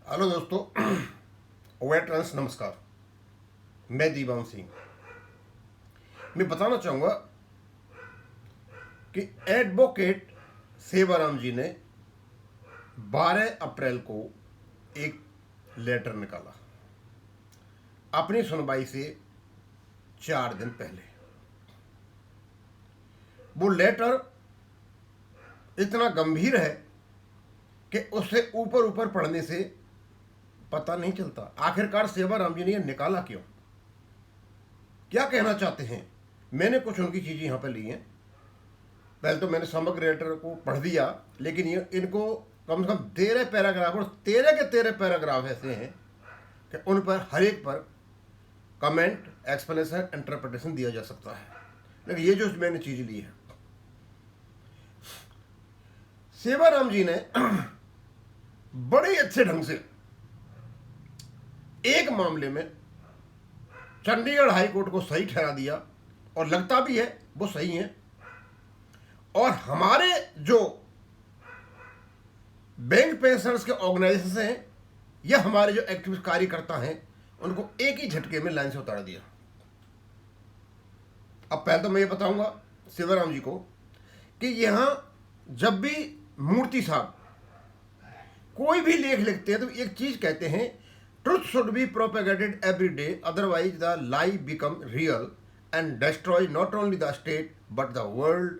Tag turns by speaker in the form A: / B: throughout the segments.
A: Hello दोस्तों, veterans नमस्कार। मैं दीवान सिंह। मैं बताना चाहूँगा कि एडवोकेट सेवाराम जी ने 12 अप्रैल को एक लेटर निकाला अपनी सुनवाई से 4 दिन पहले। वो लेटर इतना गंभीर है कि उससे ऊपर ऊपर पढ़ने से पता नहीं चलता आखिरकार सेवाराम जी ने यह निकाला क्यों, क्या कहना चाहते हैं। मैंने कुछ उनकी चीज़ें यहाँ पर ली हैं। पहले तो मैंने समग्र लेटर को पढ़ दिया, लेकिन ये इनको कम से कम 13 पैराग्राफ, और 13 के 13 पैराग्राफ ऐसे हैं कि उन पर हर एक पर कमेंट, एक्सप्लेनेशन, इंटरप्रिटेशन दिया जा सकता है। लेकिन ये जो मैंने चीज़ ली है, सेवाराम जी ने बड़े अच्छे ढंग से एक मामले में चंडीगढ़ हाई कोर्ट को सही ठहरा दिया, और लगता भी है वो सही है। और हमारे जो बैंक पेंशनर्स के ऑर्गेनाइजेशन हैं या हमारे जो एक्टिविस्ट कार्यकर्ता हैं, उनको एक ही झटके में लाइन से उतार दिया। अब पहले तो मैं ये बताऊंगा सेवाराम जी को कि यहां जब भी मूर्ति साहब कोई भी लेख लिखते हैं तो एक चीज कहते हैं, truth should be propagated every day, otherwise the lie become real and destroy not only the state but the world.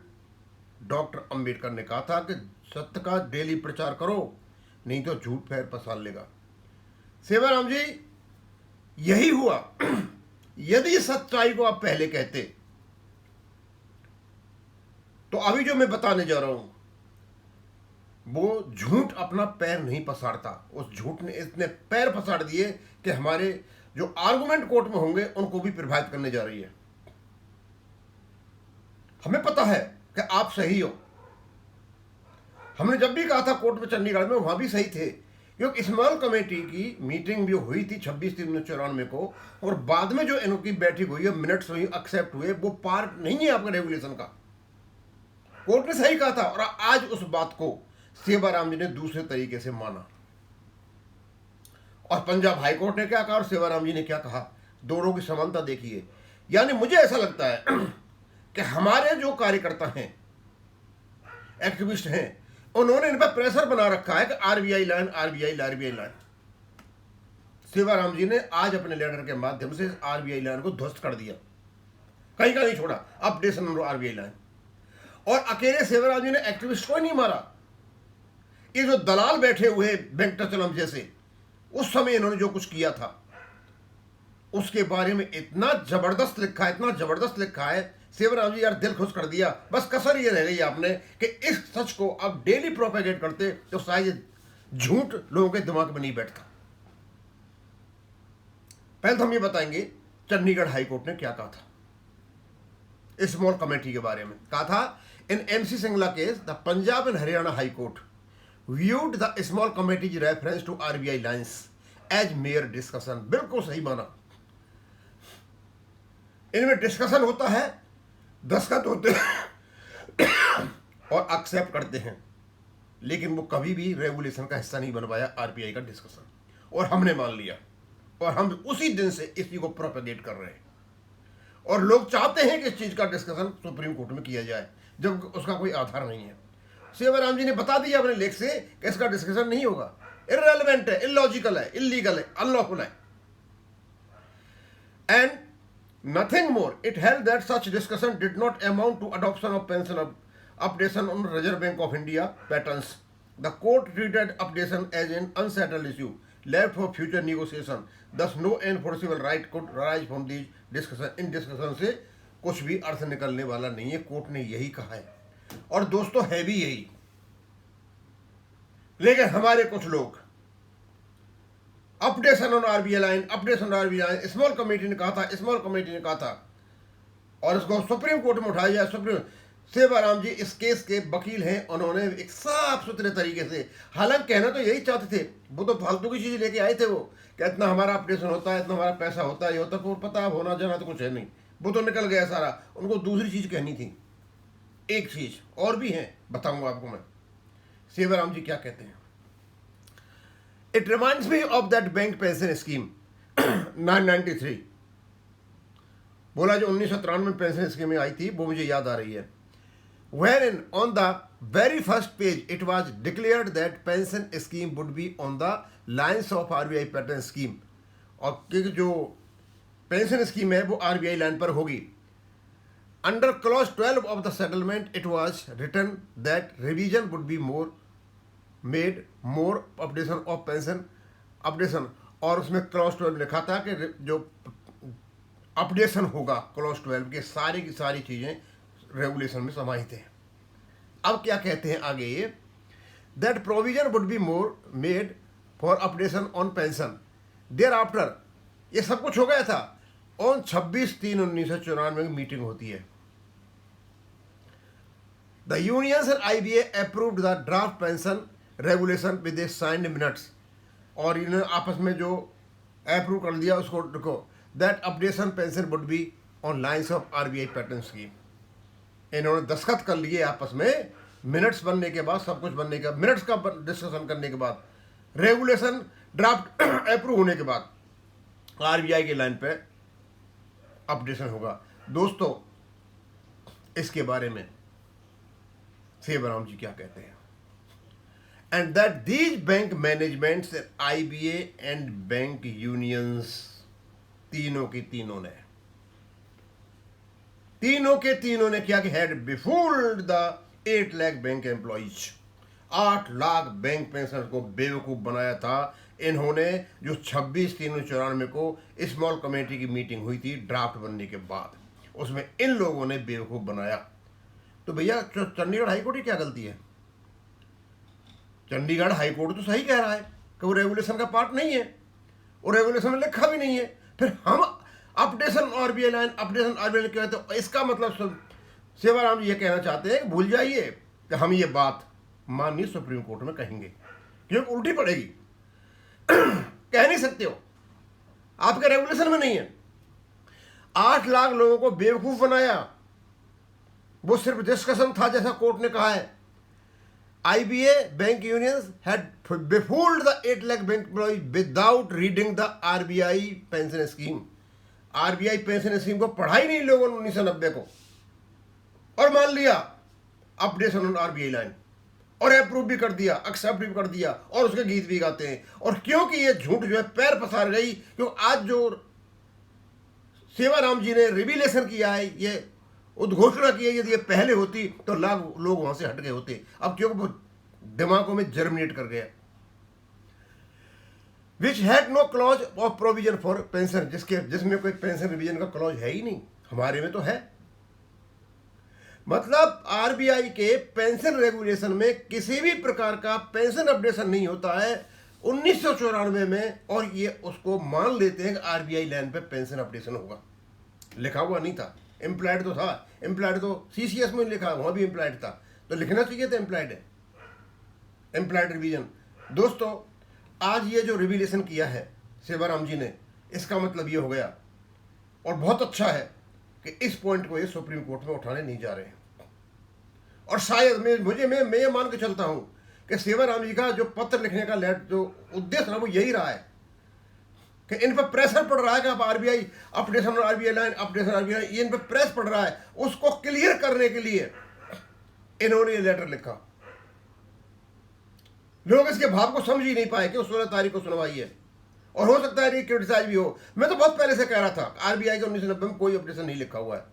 A: Doctor Ambedkar ने कहा था कि सत्य का डेली प्रचार करो, नहीं तो झूठ पैर पसार लेगा। सेवाराम जी, यही हुआ। यदि सच्चाई को आप पहले कहते तो अभी जो मैं बताने जा रहा हूं वो झूठ अपना पैर नहीं पसारता। उस झूठ ने इतने पैर पसार दिए कि हमारे जो आर्गुमेंट कोर्ट में होंगे उनको भी प्रभावित करने जा रही है। हमें पता है कि आप सही हो। हमने जब भी कहा था कोर्ट में चंडीगढ़ में, वहां भी सही थे, क्योंकि स्मॉल कमेटी की मीटिंग जो हुई थी 26/3/1994 को, और बाद में जो इनकी बैठक हुई है, मिनट्स हुई, एक्सेप्ट हुए, वो पार्ट नहीं है आपका रेगुलेशन का। कोर्ट ने सही कहा था, और आज उस बात को सेवाराम जी ने दूसरे तरीके से माना। और पंजाब हाई कोर्ट ने क्या कहा और सेवाराम जी ने क्या कहा, दोनों की समानता देखिए। यानी मुझे ऐसा लगता है कि हमारे जो कार्यकर्ता हैं, एक्टिविस्ट हैं, उन्होंने इन पर प्रेशर बना रखा है कि RBI line, RBI line. Sewaram ji ने आज अपने लेटर के माध्यम से आरबीआई लाइन को ध्वस्त कर दिया, कहीं का नहीं छोड़ा। Updation on RBI line. और अकेले सेवाराम जी ने एक्टिविस्ट को नहीं मारा, ये जो दलाल बैठे हुए वेंकटाचलम जैसे, उस समय इन्होंने जो कुछ किया था उसके बारे में इतना जबरदस्त लिखा है, इतना जबरदस्त लिखा है। सेवाराम जी यार, दिल खुश कर दिया। बस कसर ये रह गई आपने कि इस सच को अब डेली प्रोपेगेट करते तो शायद झूठ लोगों के दिमाग में नहीं बैठता। पहले तो हम ये बताएंगे चंडीगढ़ हाई कोर्ट ने क्या कहा था स्मॉल कमेटी के बारे में। कहा था, इन MC Singla case the Punjab and Haryana high court viewed the small committee's reference to RBI lines as mere discussion। बिल्कुल सही माना। इनमें डिस्कशन होता है, दस्तखत होते हैं और एक्सेप्ट करते हैं, लेकिन वो कभी भी रेगुलेशन का हिस्सा नहीं बन पाया RBI का डिस्कशन, और हमने मान लिया। और हम उसी दिन से इसी को प्रोपेगेट कर रहे हैं, और लोग चाहते हैं कि इस चीज का डिस्कशन सुप्रीम कोर्ट में किया जाए जब उसका कोई आधार नहीं है। सेवाराम जी ने बता दिया अपने लेख से कि इसका डिस्कशन नहीं होगा, इररेलेवेंट है, इलॉजिकल है, इलीगल है, अनलॉफुल है। And nothing more, it held that such discussion did not amount to adoption of pension updation on Reserve Bank of India patterns. The court treated updation as an unsettled issue left for future negotiation, thus no enforceable right could arise from these discussion. इन discussion से कुछ भी अर्थ निकलने वाला नहीं है, court ने यही कहा है। और दोस्तों, है भी यही। लेकिन हमारे कुछ लोग updation on RBI line, updation on RBI line, small committee ने कहा था, स्मॉल कमेटी ने कहा था, और इसको सुप्रीम कोर्ट में उठाया जाए। सुप्रीम सेवाराम जी इस केस के वकील हैं, उन्होंने एक साफ सुथरे तरीके से, हालांकि कहना तो यही चाहते थे, वो तो फालतू की चीज लेके आए थे, वो कि इतना हमारा अपडेशन होता है, इतना हमारा पैसा होता है, ये होता है, पता होना जाना तो कुछ है नहीं, वो तो निकल गया सारा। उनको दूसरी चीज कहनी थी, एक चीज और भी है, बताऊंगा आपको मैं। सेवाराम जी क्या कहते हैं, it reminds me of that bank pension scheme 993। बोला जो 1993 में पेंशन स्कीम आई थी वो मुझे याद आ रही है। Wherein on the very first page it was declared that pension scheme would be on the lines of RBI pattern scheme, और क्योंकि जो पेंशन स्कीम है वो RBI लाइन पर होगी। Under clause 12 of the settlement it was written that revision would be made more updation of pension updation, और उसमें clause 12 लिखा था कि जो अपडेशन होगा क्लॉज 12 के सारी की सारी चीज़ें रेगुलेशन में समाहित हैं। अब क्या कहते हैं आगे ये, that provision would be more made for updation on pension thereafter. ये सब कुछ हो गया था। ऑन 26/3/1994 में मीटिंग होती है। The unions and IBA approved the draft pension regulation with A signed minutes, और इन्होंने आपस में जो अप्रूव कर दिया उसको देखो, that updation pension would be on lines of RBI pattern scheme. इन्होंने दस्तखत कर लिए आपस में, मिनट्स बनने के बाद, सब कुछ बनने के बाद, मिनट्स का डिस्कशन करने के बाद, रेगुलेशन ड्राफ्ट अप्रूव होने के बाद RBI की लाइन पे अपडेशन होगा। दोस्तों इसके बारे में सेवाराम जी क्या कहते हैं, and that these bank managements IBA and bank unions, तीनों के तीनों ने क्या कि had befooled the 8 lakh bank employees, 8 lakh bank pensioners को बेवकूफ़ बनाया था इन्होंने, जो 26/3/1994 को स्मॉल कमेटी की मीटिंग हुई थी ड्राफ्ट बनने के बाद, उसमें इन लोगों ने बेवकूफ़ बनाया। तो भैया चंडीगढ़ हाईकोर्ट की क्या गलती है? चंडीगढ़ हाईकोर्ट तो सही कह रहा है कि वो रेगुलेशन का पार्ट नहीं है, और रेगुलेशन में लिखा भी नहीं है। फिर हम updation RBI line, updation RBI line कहते हैं, इसका मतलब सेवाराम जी ये कहना चाहते हैं कि भूल जाइए कि हम ये बात माननीय सुप्रीम कोर्ट में कहेंगे, क्योंकि उल्टी पड़ेगी। कह नहीं सकते हो, आपके रेगुलेशन में नहीं है। 8 लाख लोगों को बेवकूफ बनाया, वो सिर्फ डिस्कशन था जैसा कोर्ट ने कहा है। IBA bank unions had befooled the 8 lakh bank employees without reading the RBI pension scheme. RBI pension scheme को पढ़ा ही नहीं लोगों ने 1990 को, और मान लिया अपडेशन ऑन RBI लाइन, और अप्रूव भी कर दिया, एक्सेप्ट भी कर दिया, और उसके गीत भी गाते हैं। और क्योंकि ये झूठ जो है पैर पसार गई, क्योंकि आज जो सेवाराम जी ने रिविलेशन किया है, ये उद्घोषणा की है, यदि ये पहले होती तो लोग वहां से हट गए होते। अब क्योंकि वो दिमागों में जर्मिनेट कर गया। Which had no clause of provision for pension, जिसमें कोई पेंशन रिवीजन का क्लॉज है ही नहीं। हमारे में तो है। मतलब RBI के पेंशन रेगुलेशन में किसी भी प्रकार का पेंशन अपडेशन नहीं होता है 1994 में, और ये उसको मान लेते हैं कि RBI लाइन पे पेंशन अपडेशन होगा। लिखा हुआ नहीं था, इम्प्लाइड तो था, इम्प्लाइड तो CCS में लिखा, वहां भी इम्प्लाइड था, तो लिखना चाहिए था इम्प्लाइड है, इम्प्लाइड रिवीजन। दोस्तों आज ये जो रिविलेशन किया है सेवाराम जी ने, इसका मतलब ये हो गया, और बहुत अच्छा है कि इस पॉइंट को ये सुप्रीम कोर्ट में उठाने नहीं जा रहे हैं। और शायद मैं ये मान के चलता हूं कि सेवाराम जी का जो पत्र लिखने का जो उद्देश्य है वो यही रहा है कि इन पर प्रेशर पड़ रहा है कि अब RBI अपडेशन और RBI line, updation RBI line, ये इन पर प्रेस पड़ रहा है। उसको क्लियर करने के लिए इन्होंने ये लेटर लिखा। लोग इसके भाव को समझ ही नहीं पाए कि 16 तारीख को सुनवाई है, और हो सकता है क्रिटिसाइज भी हो। मैं तो बहुत पहले से कह रहा था RBI के 1990 में कोई अपडेशन नहीं लिखा हुआ है।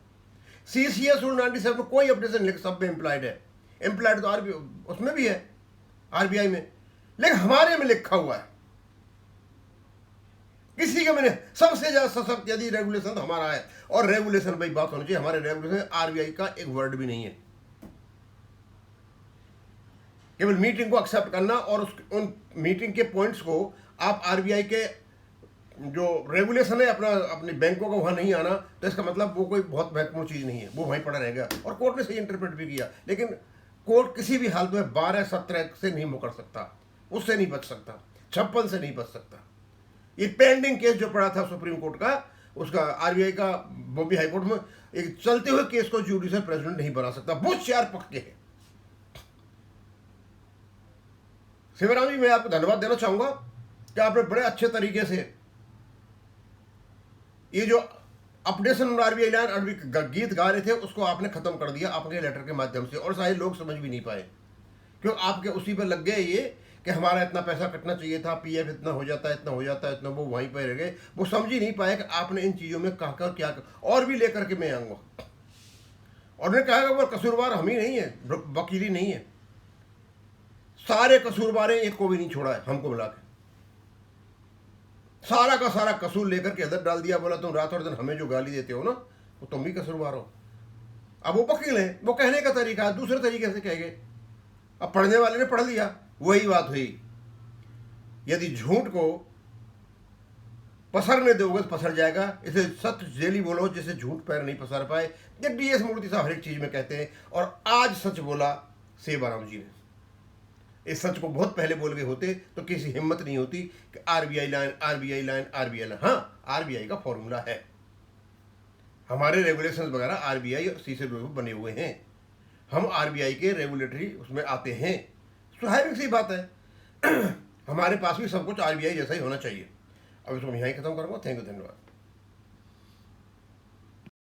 A: CCS रूल 97 में कोई अपडेशन लिख, सब में इम्प्लाइड है। इम्प्लाइड तो RBI उसमें भी है, RBI में, लेकिन हमारे में लिखा हुआ है। किसी के मैंने सबसे ज्यादा सशक्त यदि रेगुलेशन तो हमारा है, और रेगुलेशन भाई बात होनी चाहिए, हमारे रेगुलेशन RBI का एक वर्ड भी नहीं है। केवल मीटिंग को एक्सेप्ट करना, और उन मीटिंग के पॉइंट्स को आप RBI के जो रेगुलेशन है अपने बैंकों का वहां नहीं आना, तो इसका मतलब वो कोई बहुत महत्वपूर्ण चीज नहीं है, वो वहीं पड़ा रहेगा। और कोर्ट ने सही इंटरप्रेट भी किया, लेकिन कोर्ट किसी भी हालत में 12-17 से नहीं मुकर सकता, उससे नहीं बच सकता, 56 से नहीं बच सकता। ये पेंडिंग केस जो पड़ा था सुप्रीम कोर्ट का, उसका RBI का बॉम्बे हाईकोर्ट में, एक चलते हुए केस को जुडिशियल प्रेसिडेंट नहीं बना सकता। बहुत 4 पक्के हैं। सेवाराम जी मैं आपको धन्यवाद देना चाहूंगा कि आपने बड़े अच्छे तरीके से ये जो अपडेशन आरबीआई लाइन अरबी गीत गा रहे थे उसको आपने खत्म कर दिया आपके लेटर के माध्यम से, और शायद लोग समझ भी नहीं पाए क्यों आपके उसी पर लग गए ये कि हमारा इतना पैसा कटना चाहिए था, पीएफ इतना हो जाता है, इतना हो जाता है, इतना, वो वहीं पर रह गए। वो समझ ही नहीं पाए कि आपने इन चीज़ों में कहा कर क्या और भी लेकर के मैं आऊँगा। और उन्होंने कहा वो कसूरवार हम ही नहीं है, वकील ही नहीं है, सारे कसूरवार एक को भी नहीं छोड़ा है हमको मिला के, सारा का सारा कसूर लेकर के अंदर डाल दिया। बोला तुम रात और दिन हमें जो गाली देते हो ना वो तुम भी कसूरवार हो। अब वो वकील है, वो कहने का तरीका दूसरे तरीके से कह गए। अब पढ़ने वाले ने पढ़ लिया, वही बात हुई। यदि झूठ को पसरने दोगे तो पसर जाएगा, इसे सत्य जेली बोलो जिसे झूठ पैर नहीं पसार पाए। ये डीएस मूर्ति साहब हर एक चीज में कहते हैं, और आज सच बोला सेवाराम जी ने। इस सच को बहुत पहले बोल गए होते तो किसी हिम्मत नहीं होती कि RBI line RBI line RBI line. हाँ, आरबीआई का फॉर्मूला है, हमारे रेगुलेशंस वगैरह आरबीआई और सी से बने हुए हैं, हम आरबीआई के रेगुलेटरी उसमें आते हैं, स्वाभाविक सी बात है। हमारे पास भी सब कुछ आरबीआई जैसा ही होना चाहिए। अब इसको मैं यहीं खत्म करूँगा। थैंक यू, धन्यवाद।